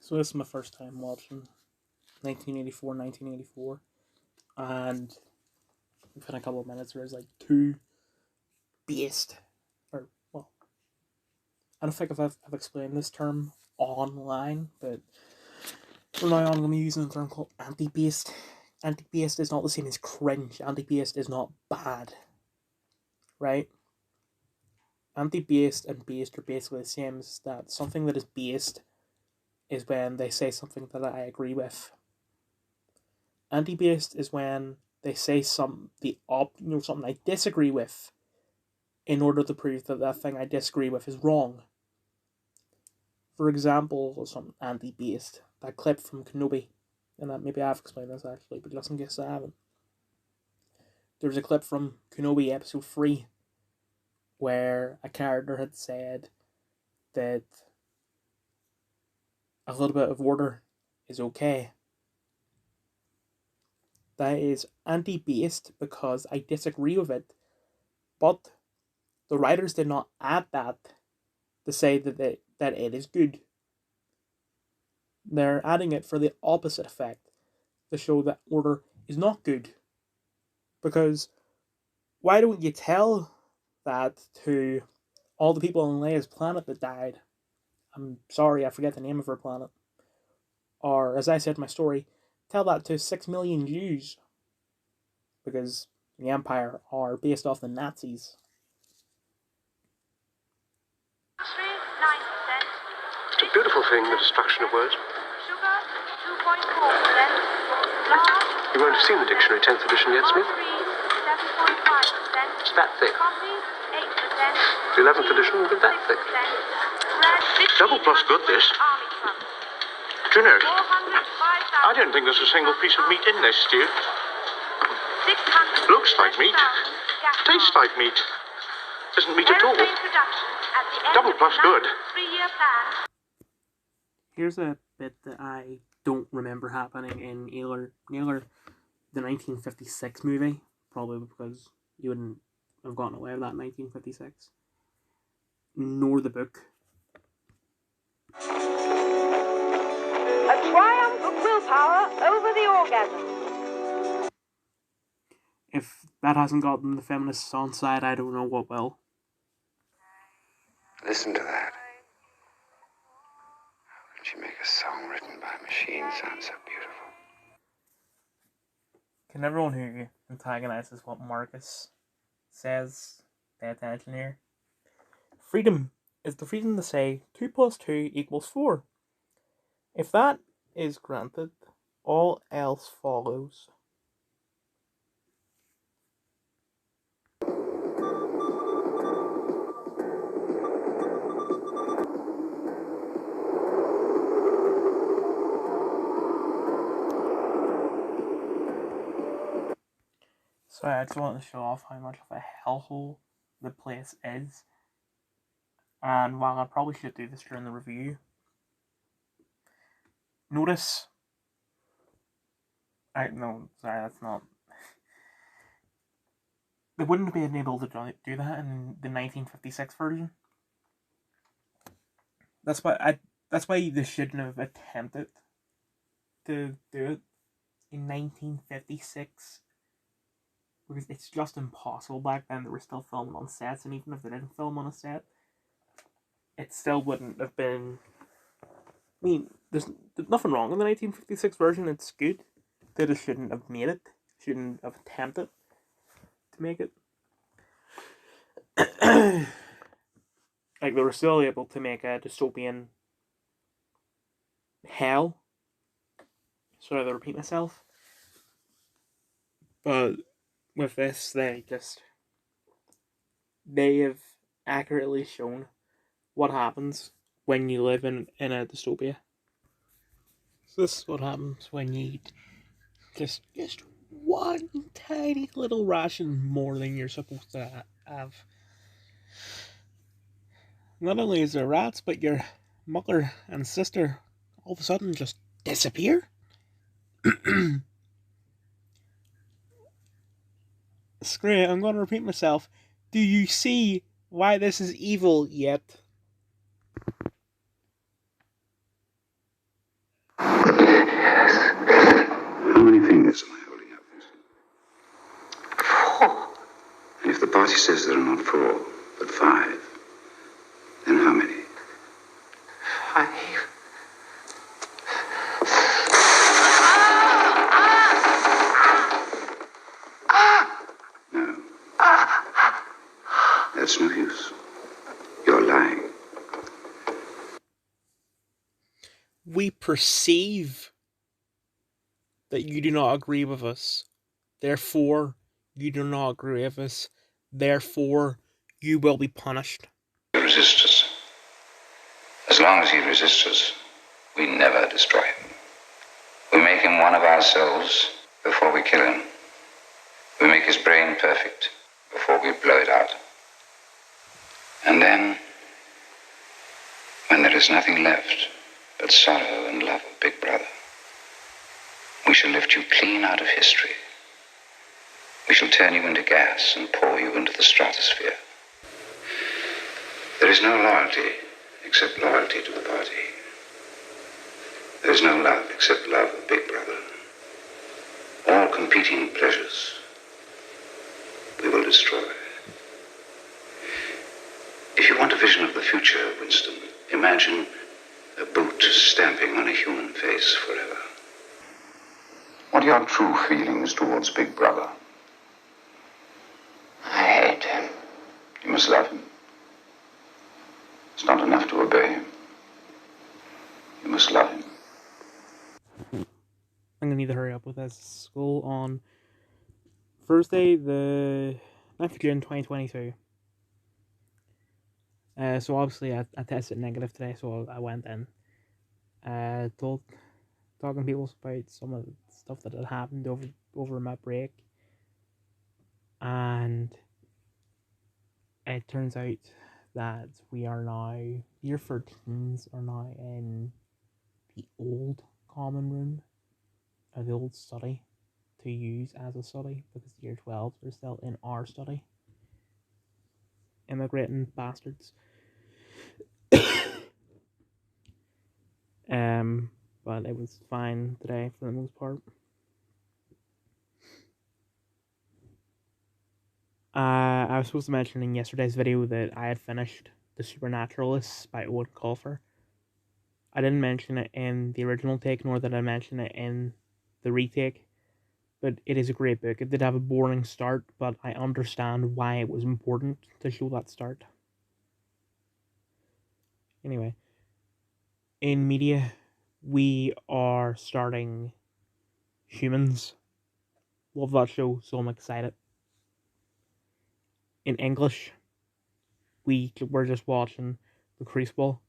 So this is my first time watching 1984, and within a couple of minutes there's like two based, or well, I don't think I've explained this term online, but from now on I'm going to be using a term called anti-based. Anti-based is not the same as cringe. Anti-based is not bad, right? Anti-based and based are basically the same as that. Something that is based is when they say something that I agree with. Anti-based is when they say something I disagree with in order to prove that that thing I disagree with is wrong. For example, something anti-based, that clip from Kenobi, and that maybe I've explained this actually, but just in case I haven't. There's a clip from Kenobi episode 3 where a character had said that a little bit of order is okay. That is anti-based because I disagree with it, but the writers did not add that to say that it is good. They're adding it for the opposite effect, to show that order is not good. Because why don't you tell that to all the people on Leia's planet that died? I'm sorry, I forget the name of her planet. Or, as I said in my story, tell that to 6 million Jews. Because the Empire are based off the Nazis. It's a beautiful thing, the destruction of words. You won't have seen the dictionary 10th edition yet, Smith? It's that thick. The 11th edition will be that thick. Double plus good, this. Do you know, I don't think there's a single piece of meat in this stew. Looks like meat. Tastes like meat. Isn't meat at all. Double plus good. Here's a bit that I don't remember happening in Naylor, the 1956 movie, probably because you wouldn't have gotten away with that in 1956, nor the book. A triumph of willpower over the orgasm. If that hasn't gotten the feminists on side, I don't know what will. Listen to that. How could you make a song written by a machine sound so beautiful? Can everyone who antagonizes what Marcus says pay attention here? Freedom is the freedom to say 2 plus 2 equals 4. If that is granted, all else follows. So I just want to show off how much of a hellhole the place is. And while I probably should do this during the review, notice... No, sorry, that's not... They wouldn't have been able to do that in the 1956 version. That's why they shouldn't have attempted to do it in 1956. Because it's just impossible back then. They were still filming on sets, and even if they didn't film on a set, it still wouldn't have been... I mean, there's nothing wrong in the 1956 version, it's good. They just shouldn't have made it. Shouldn't have attempted to make it. Like, they were still able to make a dystopian hell. Sorry to repeat myself. But with this, they have accurately shown what happens when you live in a dystopia. So this is what happens when you eat just one tiny little ration more than you're supposed to have. Not only is there rats, but your mother and sister all of a sudden just disappear. Screw it, I'm going to repeat myself. Do you see why this is evil yet? says there are not 4, but 5, then how many? 5. No. That's no use. You're lying. We perceive that you do not agree with us. Therefore, you do not agree with us. Therefore, you will be punished. He resists us. As long as he resists us, we never destroy him. We make him one of ourselves before we kill him. We make his brain perfect before we blow it out. And then, when there is nothing left but sorrow and love of Big Brother, we shall lift you clean out of history. We shall turn you into gas and pour you into the stratosphere. There is no loyalty except loyalty to the party. There is no love except love of Big Brother. All competing pleasures we will destroy. If you want a vision of the future, Winston, imagine a boot stamping on a human face forever. What are your true feelings towards Big Brother? I hate him. You must love him. It's not enough to obey him. You must love him. I'm gonna need to hurry up with this. School on Thursday, the 9th of June, 2022. So obviously I tested negative today, so I went in. Talking to people about some of the stuff that had happened over my break. And it turns out that we are now, year 13s are now in the old common room, or the old study, to use as a study, because the year 12s are still in our study. Immigrating bastards. But it was fine today for the most part. I was supposed to mention in yesterday's video that I had finished The Supernaturalists by Owen Colfer. I didn't mention it in the original take, nor did I mention it in the retake, but it is a great book. It did have a boring start, but I understand why it was important to show that start. Anyway, in media, we are starting Humans. Love that show, so I'm excited. In English, we're just watching The Crucible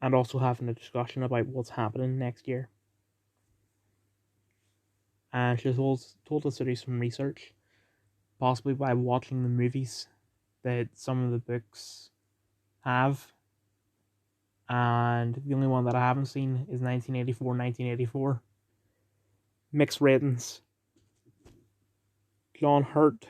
and also having a discussion about what's happening next year. And she told us to do some research, possibly by watching the movies that some of the books have. And the only one that I haven't seen is 1984. Mixed ratings. John Hurt.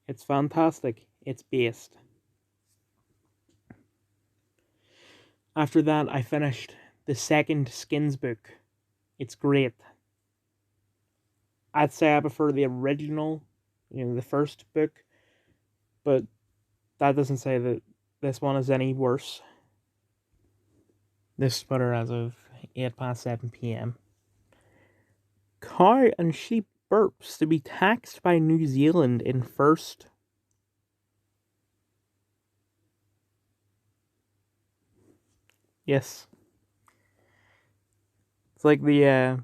It's fantastic. It's based. After that, I finished the second Skins book. It's great. I'd say I prefer the original, the first book, but that doesn't say that this one is any worse. This is better as of 7 p.m. Cow and sheep burps to be taxed by New Zealand in first. Yes. It's like the,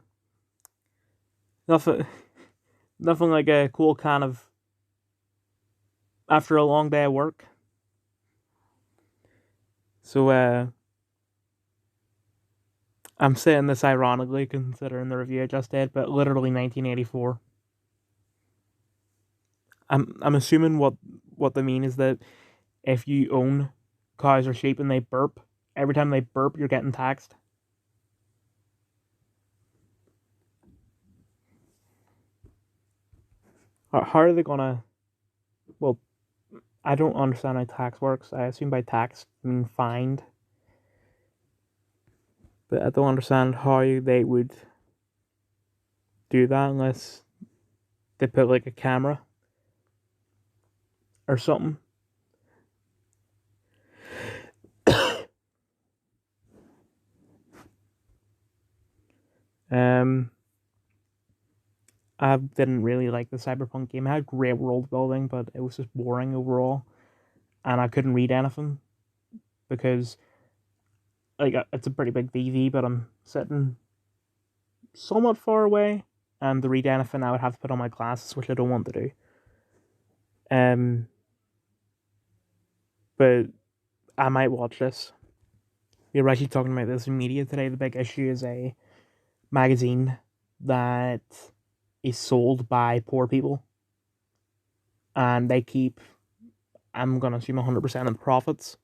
nothing like a cool kind of, after a long day of work. So, I'm saying this ironically, considering the review I just did, but literally 1984. I'm assuming what they mean is that if you own cows or sheep and they burp, every time they burp, you're getting taxed. How are they gonna? Well, I don't understand how tax works. I assume by tax I mean fined. But I don't understand how they would do that unless they put like a camera or something. Um, I didn't really like the Cyberpunk game. It had great world building, but it was just boring overall, and I couldn't read anything because like it's a pretty big TV, but I'm sitting somewhat far away, and to read anything I would have to put on my glasses, which I don't want to do. Um, but I might watch this. We were actually talking about this in media today. The big issue is a magazine that is sold by poor people, and they keep, I'm gonna assume 100% of the profits.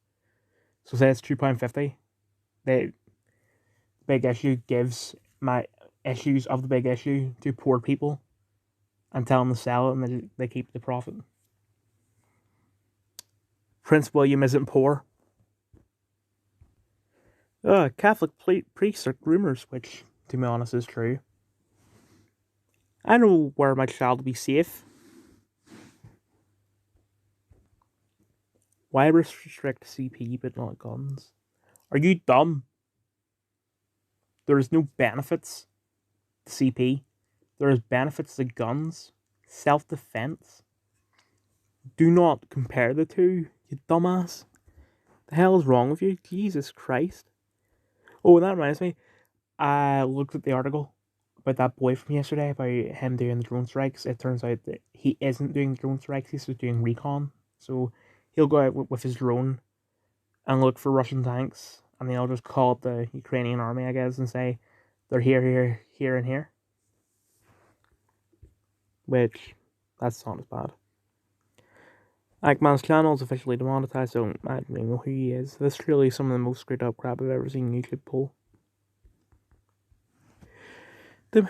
So say it's £2.50. The big issue gives my issues of the big issue to poor people and tell them to sell it, and they keep the profit. Prince William isn't poor. Catholic priests are groomers, which, to be honest, is true. I know where my child will be safe. Why restrict CP but not guns? Are you dumb? There is no benefits to CP. There is benefits to guns. Self-defense. Do not compare the two, you dumbass. The hell is wrong with you? Jesus Christ. Oh, and that reminds me. I looked at the article about that boy from yesterday, about him doing the drone strikes. It turns out that he isn't doing the drone strikes, he's just doing recon. So he'll go out with his drone and look for Russian tanks, and then he'll just call up the Ukrainian army, I guess, and say, they're here, here, here, and here. Which, that's not as bad. Man's channel is officially demonetized, so I don't really know who he is. This is truly some of the most screwed up crap I've ever seen YouTube pull. Okay,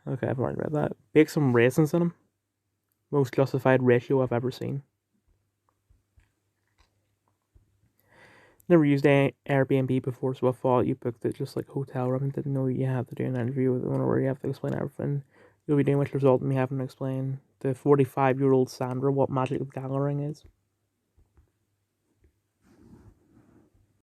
I've already read that. Bake some raisins in them. Most justified ratio I've ever seen. Never used Airbnb before, so I thought you booked it just like a hotel room and didn't know you have to do an interview with the owner where you have to explain everything you'll be doing, which resulted in me having to explain to 45-year-old Sandra what magic of gathering is.